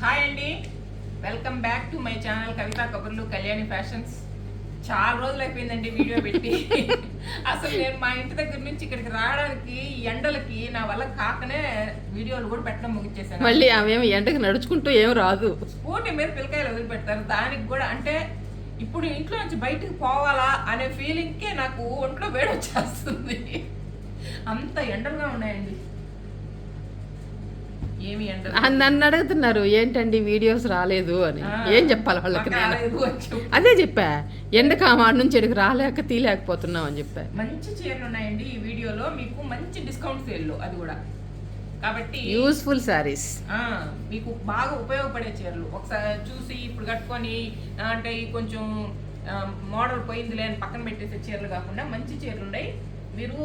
Hi అండి, welcome back to my channel Kavitha Kaburlu Kalyani fashions. చాలా రోజులు అయిపోయిందండి వీడియో పెట్టి. అసలు నేను మా ఇంటి దగ్గర నుంచి ఇక్కడికి రావడానికి ఎండలకి నా వల్ల కాకనే వీడియోలు కూడా పెట్టడం ముగించేసాను. మళ్ళీ ఆమె ఎండకి నడుచుకుంటూ ఏం రాదు, స్కూటీ మీద పిల్లకాయలు వదిలిపెడతారు. దానికి కూడా అంటే ఇప్పుడు ఇంట్లో నుంచి బయటకు పోవాలా అనే ఫీలింగ్కే నాకు ఒంట్లో వేడి వచ్చేస్తుంది. అంత ఎండలుగా ఉన్నాయండి. ఏమి ఎండ నన్ను అడుగుతున్నారు ఏంటండి వీడియోస్ రాలేదు అని. ఏం చెప్పాలి వాళ్ళకి? అదే చెప్పా, ఎండకు ఆ మాట నుంచి ఎక్కడికి రాలేక తీయలేకపోతున్నాం అని చెప్పా. మంచి చీరలు ఉన్నాయండి ఈ వీడియోలో, మీకు మంచి డిస్కౌంట్ సేల్లో, అది కూడా కాబట్టి యూస్ఫుల్ శారీస్, మీకు బాగా ఉపయోగపడే చీరలు. ఒకసారి చూసి ఇప్పుడు కట్టుకొని అంటే కొంచెం మోడల్ పోయిందిలే అని పక్కన పెట్టేసే చీరలు కాకుండా మంచి చీరలు ఉన్నాయి. మీరు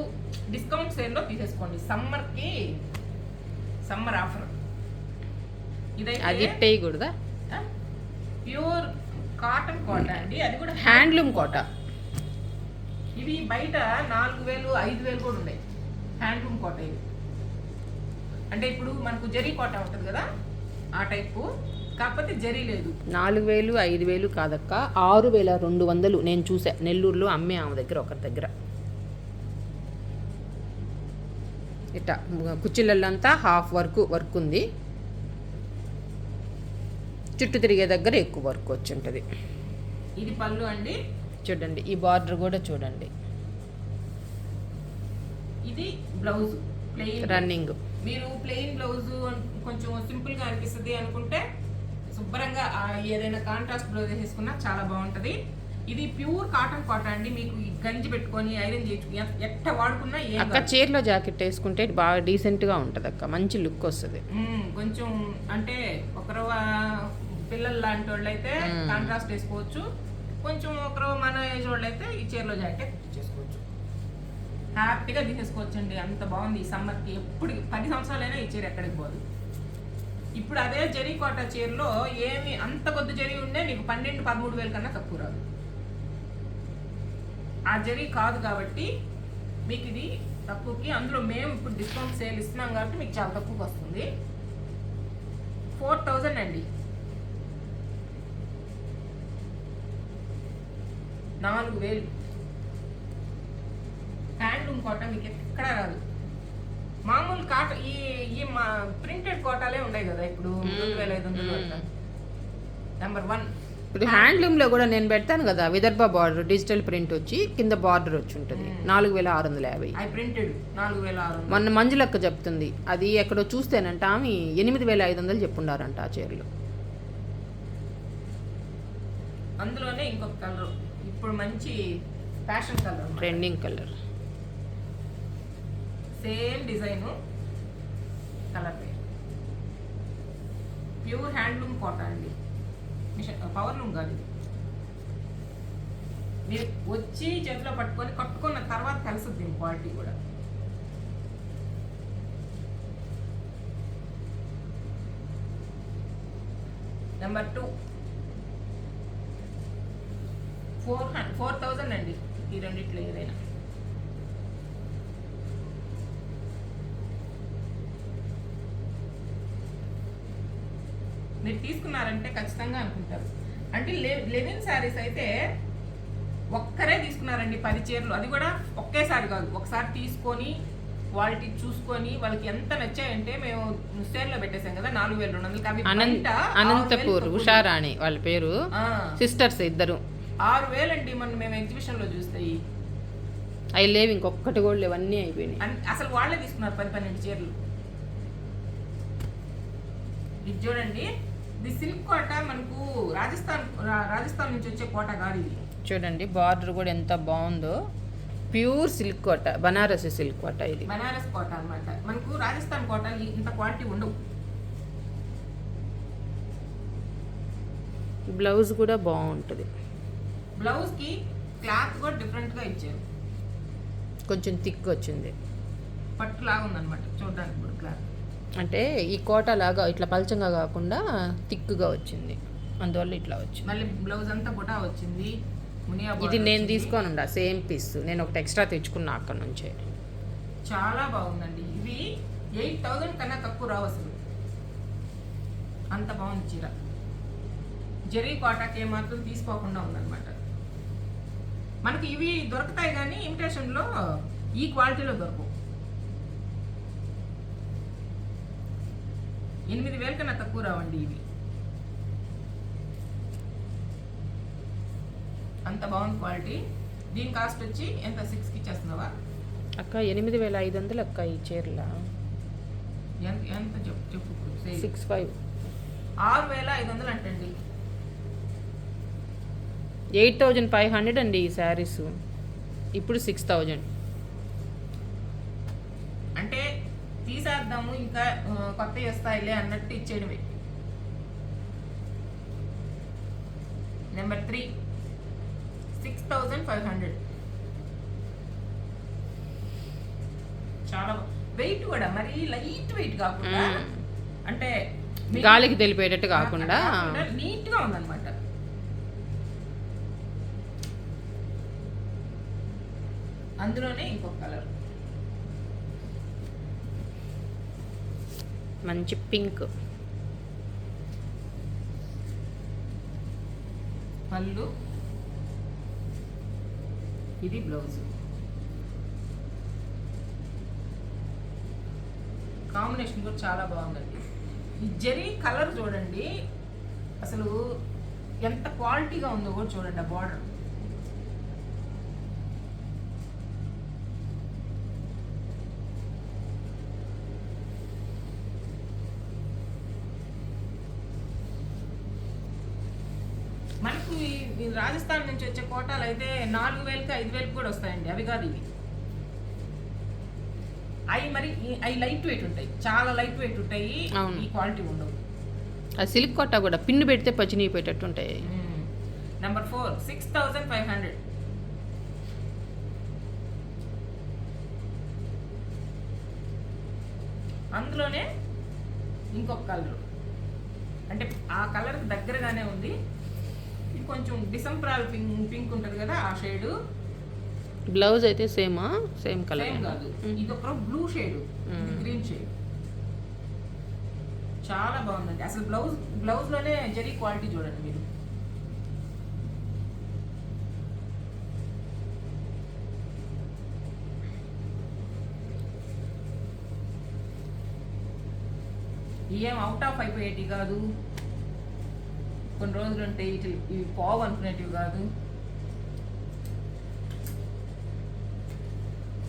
డిస్కౌంట్ సేల్లో తీసేసుకోండి. సమ్మర్ ఆఫర్ అది వేయకూడదా? ప్యూర్ కాటన్ కోట అండి, అది కూడా హ్యాండ్లూమ్ కోట. ఇవి బయట 4000 5000 కూడా ఉన్నాయి. హ్యాండ్లూమ్ కోట ఇది అంటే ఇప్పుడు మనకు జరీ కోట ఉంటుంది కదా, ఆ టైపు, కాకపోతే జరీ లేదు. 4000 5000 కాదక్క, 6200 నేను చూసా నెల్లూరులో అమ్మే ఆమె దగ్గర, ఒకరి దగ్గర. ఇట్లా కుచ్చిళ్ళంతా హాఫ్ వర్క్ ఉంది, చుట్టూ తిరిగే దగ్గర ఎక్కువ వర్క్ వచ్చి ఉంటుంది. ఇది పళ్ళు అండి, చూడండి ఈ బార్డర్ కూడా చూడండి. ఇది బ్లౌజ్ ప్లెయిన్ రన్నింగ్. మీరు ప్లెయిన్ బ్లౌజ్ కొంచెం సింపుల్ గా అనిపిస్తుంది అనుకుంటే శుభ్రంగా ఏదైనా కాంట్రాస్ట్ బ్లౌజ్ వేసుకున్నా చాలా బాగుంటది. ఇది ప్యూర్ కాటన్ కోట అండి, మీకు గంజి పెట్టుకొని ఐరన్ చేయొచ్చు, ఎట్ట వాడుకున్నా అక్క చీరలో జాకెట్ వేసుకుంటే బాగా డీసెంట్ గా ఉంటది అక్క, మంచి లుక్ వస్తుంది. కొంచెం అంటే ఒకరు పిల్లలు లాంటి వాళ్ళు అయితే కాంట్రాస్ట్ వేసుకోవచ్చు, కొంచెం ఒకరు మన ఏజ్ వాళ్ళు అయితే ఈ చీరలో జాకెట్ చేసుకోవచ్చు, హ్యాపీగా తీసేసుకోవచ్చు అండి. అంత బాగుంది ఈ సమ్మర్కి. ఎప్పుడు 10 సంవత్సరాలైనా ఈ చీర ఎక్కడికి పోదు. ఇప్పుడు అదే జరీ కోట చీరలో ఏమి అంత కొద్ది జరీ ఉండే మీకు 12-13 కన్నా తక్కువ రాదు. ఆ జరీ కాదు కాబట్టి మీకు ఇది తక్కువకి, అందులో మేము ఇప్పుడు డిస్కౌంట్ సేల్ ఇస్తున్నాం కాబట్టి మీకు చాలా తక్కువకి వస్తుంది. 4000 అండి, 4000. హ్యాండ్లూమ్ కోట మీకు ఎక్కడా రాదు. మామూలు కాట ఈ ప్రింటెడ్ కోటాలే ఉన్నాయి కదా ఇప్పుడు 2500. నెంబర్ 1. ఇప్పుడు హ్యాండ్లూమ్ లో కూడా నేను పెడతాను కదా, విదర్భ బార్డర్ డిజిటల్ ప్రింట్ వచ్చి కింద బార్డర్ వచ్చి ఉంటుంది, 4650. ప్రింటెడ్ 4600. మొన్న మంజులక్క చెప్తుంది, అది ఎక్కడో చూస్తేనంట ఆమె 8500 చెప్పుండారంట ఆ చీరలు. అందులోనే ఇంకొక కలర్ ఇప్పుడు మంచి fashion colour, trending colour, same design, colour pure handloom Kota అండి, పవర్ లూమ్ కాదు. మీరు వచ్చి చేతిలో పట్టుకొని కట్టుకున్న తర్వాత తెలుస్తుంది క్వాలిటీ కూడా. నెంబర్ 2 4000 అండి, ఈ రెండిట్లో ఏదైనా. మీరు తీసుకున్నారంటే ఖచ్చితంగా అనుకుంటారు. అంటే లెనిన్ శారీస్ అయితే ఒక్కరే తీసుకున్నారండి 10 చీరలు, అది కూడా ఒకేసారి కాదు, ఒకసారి తీసుకొని క్వాలిటీ చూసుకొని వాళ్ళకి ఎంత నచ్చాయంటే మేము సేల్లో పెట్టేసాం కదా 4200. అనంతపూర్ ఉషారాణి వాళ్ళ పేరు, సిస్టర్స్ ఇద్దరు. 6000 అండి మనం మేము ఎగ్జిబిషన్ లో చూస్తాయి. అవి లేవు, ఇంకొకటి కూడా లేవు, అన్నీ అయిపోయినాయి. అసలు వాళ్ళే తీసుకున్నారు 10-12 చీరలు. ఇది చూడండి, ఇది సిల్క్ కోట, మనకు రాజస్థాన్ నుంచి వచ్చే కోట కాదు ఇది. చూడండి బార్డర్ కూడా ఎంత బాగుందో, ప్యూర్ సిల్క్ కోట, బనారసి సిల్క్ కోట. ఇది బనారస్ కోట అన్నమాట. మనకు రాజస్థాన్ కోట ఇంత క్వాలిటీ ఉండవు. బ్లౌజ్ కూడా బాగుంటుంది, బ్లౌజ్ కి క్లాత్ కూడా డిఫరెంట్ గా ఇచ్చారు, కొంచెం థిక్ వచ్చింది, పట్టు లాగా ఉందన్నమాట చూడడానికి కూడా క్లాత్. అంటే ఈ కోట లాగా ఇట్లా పల్చంగా కాకుండా థిక్గా వచ్చింది, అందువల్ల ఇట్లా వచ్చింది. మళ్ళీ బ్లౌజ్ అంతా కూడా వచ్చింది. ఇది నేను తీసుకొని ఉండా సేమ్ పీస్, నేను ఒకటి ఎక్స్ట్రా తెచ్చుకున్నా అక్కడ నుంచే. చాలా బాగుందండి. ఇవి 8000 కన్నా తక్కువ రావు అసలు. అంత బాగుంది చీర. జరీ కోటాకి ఏమాత్రం తీసుకోకుండా ఉందన్నమాట. మనకి ఇవి దొరుకుతాయి కానీ ఇమిటేషన్లో ఈ క్వాలిటీలో దొరకవు. 8,000 కన్నా తక్కువ రావండి ఇవి. అంత బాగుంది క్వాలిటీ. దీని కాస్ట్ వచ్చి ఎంత? 6కి ఇచ్చేస్తున్నావా అక్క? 8,500 అక్క ఈ చీరల. ఎంత ఎంత చెప్పు 65. 6,500 అంటండి. 8,500 అండి ఈ శారీస్. ఇప్పుడు 6,000. అంటే తీసేద్దాము ఇంకా కొత్తవి వస్తాయిలే అన్నట్టు ఇచ్చేయడమే. నెంబర్ 3 6,500. చాలా వెయిట్ కూడా మరి లైట్ వెయిట్ కాకుండా అంటే గాలికి తెలిపేటట్టు కాకుండా నీట్ గా ఉందన్నమాట. అందులోనే ఇంకొక కలర్ మంచి పింక్. పళ్ళు, ఇది బ్లౌజ్. కాంబినేషన్ కూడా చాలా బాగుందండి. ఈ జరీ కలర్ చూడండి అసలు ఎంత క్వాలిటీగా ఉందో కూడా చూడండి. ఆ బార్డర్ మనకు ఈ రాజస్థాన్ నుంచి వచ్చే కోటాలు అయితే 4,000కి 5,000కి కూడా వస్తాయండి. అవి కాదు ఇవి. అవి మరి అవి లైట్ వెయిట్ ఉంటాయి, చాలా లైట్ వెయిట్ ఉంటాయి. ఈ క్వాలిటీ ఉండవు. ఆ సిల్క్ కోటా కూడా పిన్ను పెడితే పచ్చినిపోయేటట్టు ఉంటాయి. నెంబర్ 4 6,500. అందులోనే ఇంకొక కలర్ అంటే ఆ కలర్ దగ్గరగానే ఉంది. ఇది కొంచెం డిసెంబరాల్ పింక్ ఉంటుంది కదా, ఆ షేడ్. బ్లౌజ్ అయితే సేమ్ కలర్ కాదు, ఇది ఒక బ్లూ షేడ్, గ్రీన్ షేడ్. చాలా బాగుందండి. అసలు బ్లౌజ్ లోనే జరీ క్వాలిటీ చూడండి మీరు. ఏం అవుట్ ఆఫ్ అయిపోయేటి కాదు, కొన్ని రోజులు ఉంటే ఇవి పోవు అనుకునేటివి కాదు.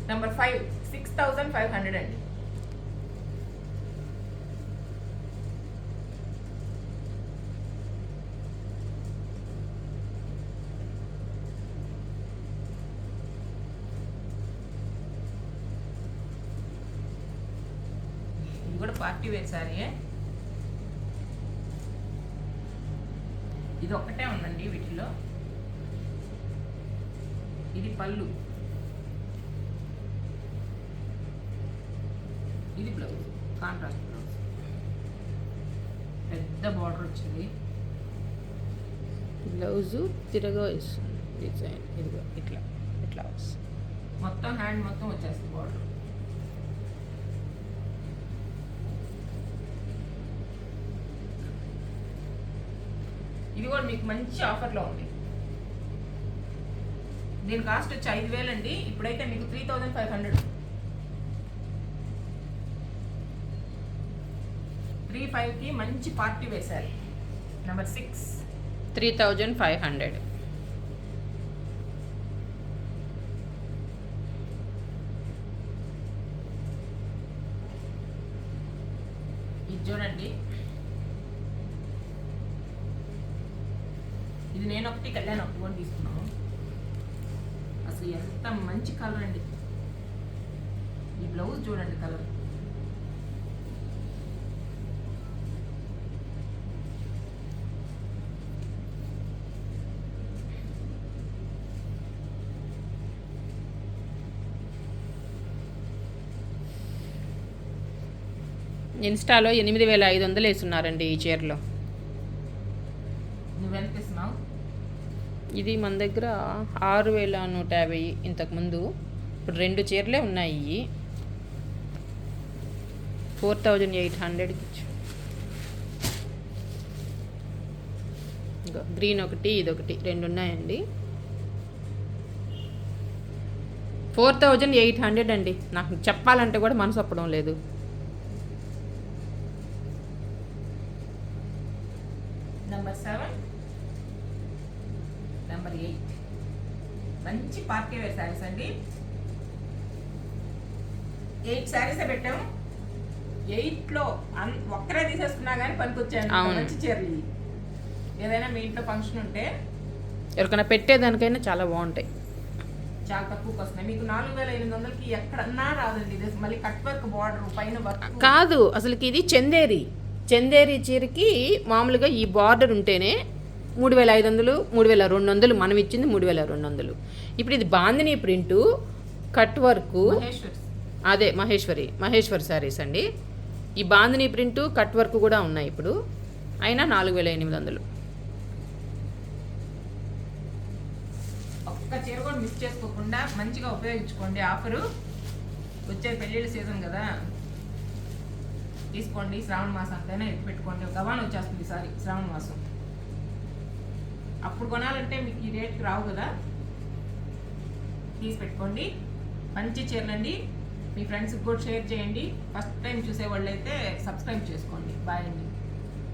నెంబర్ 5 6,500 అండి. ఇది కూడా పార్టీ వేర్ సారీయే. ఇది ఒక్కటే ఉందండి వీటిలో. ఇది పళ్ళు, ఇది బ్లౌజ్, కాంట్రాస్ట్ బ్లౌజ్. పెద్ద బార్డర్ వచ్చింది. బ్లౌజు తిరగా వస్తుంది డిజైన్. ఇదిగో ఇట్లా వస్తుంది. మొత్తం హ్యాండ్ మొత్తం వచ్చేస్తుంది బార్డర్. ఇది కూడా మీకు మంచి ఆఫర్లో ఉంది. దీని కాస్ట్ వచ్చి 5,000 అండి. ఇప్పుడైతే మీకు 3,500. 3,500కి మంచి పార్టీ వేశారు. నెంబర్ 6 3,500. ఇది చూడండి, ఇది నేను ఒకటి కళ్యాణ్ ఒకటి కూడా తీసుకున్నాను. అసలు ఎంత మంచి కలర్ అండి. ఈ బ్లౌజ్ చూడండి కలర్. ఇన్స్టాలో 8,500 వేస్తున్నారండి ఈ చీరలో. నువ్వెంత ఇస్తున్నావు? ఇది మన దగ్గర 6,150 ఇంతకుముందు. ఇప్పుడు 2 చీరలే ఉన్నాయి. 4,800కి ఇచ్చు. ఇంకో గ్రీన్ ఒకటి ఇదొకటి 2 ఉన్నాయండి. 4800 అండి. నాకు చెప్పాలంటే కూడా మనసు ఒప్పడం లేదు. నెంబర్ 7, నెంబర్ 8 మంచి పార్టీ వేర్ శారీస్ అండి. 8 శారీసే పెట్టాము. 8లో ఒక్కరే తీసేసుకున్నా కానీ పనికొచ్చాయండి. మంచి చీరలు ఇవి. ఏదైనా మీ ఇంట్లో ఫంక్షన్ ఉంటే ఎవరికైనా పెట్టేదానికైనా చాలా బాగుంటాయి. చాలా తక్కువకి వస్తున్నాయి. మీకు 4800కి ఎక్కడన్నా రాదండి. ఇది మళ్ళీ కట్ వర్క్ బార్డర్ పైన వర్క్ కాదు, అసలుకి ఇది చందేరి చీరకి మామూలుగా ఈ బార్డర్ ఉంటేనే 3500, 3200. మనం ఇచ్చింది 3200. ఇప్పుడు ఇది బాందిని ప్రింటు, కట్ వర్క్. అదే మహేశ్వరి శారీస్ అండి. ఈ బాందిని ప్రింటు, కట్ వర్క్ కూడా ఉన్నాయి ఇప్పుడు. అయినా 4800. ఒక్క చీర కూడా మిస్ చేసుకోకుండా మంచిగా ఉపయోగించుకోండి. ఆఫరు వచ్చే పెళ్ళిళ్ళ సీజన్ కదా, తీసుకోండి. శ్రావణ మాసం అంతైనా ఎత్తి పెట్టుకోండి. గవాన్ వచ్చేస్తుంది ఈసారి శ్రావణ మాసం. అప్పుడు కొనాలంటే మీకు ఈ రేట్కి రావు కదా, తీసి పెట్టుకోండి. మంచి చీరలండి. మీ ఫ్రెండ్స్కి కూడా షేర్ చేయండి. ఫస్ట్ టైం చూసేవాళ్ళు అయితే సబ్స్క్రైబ్ చేసుకోండి. బాయ్ అండి.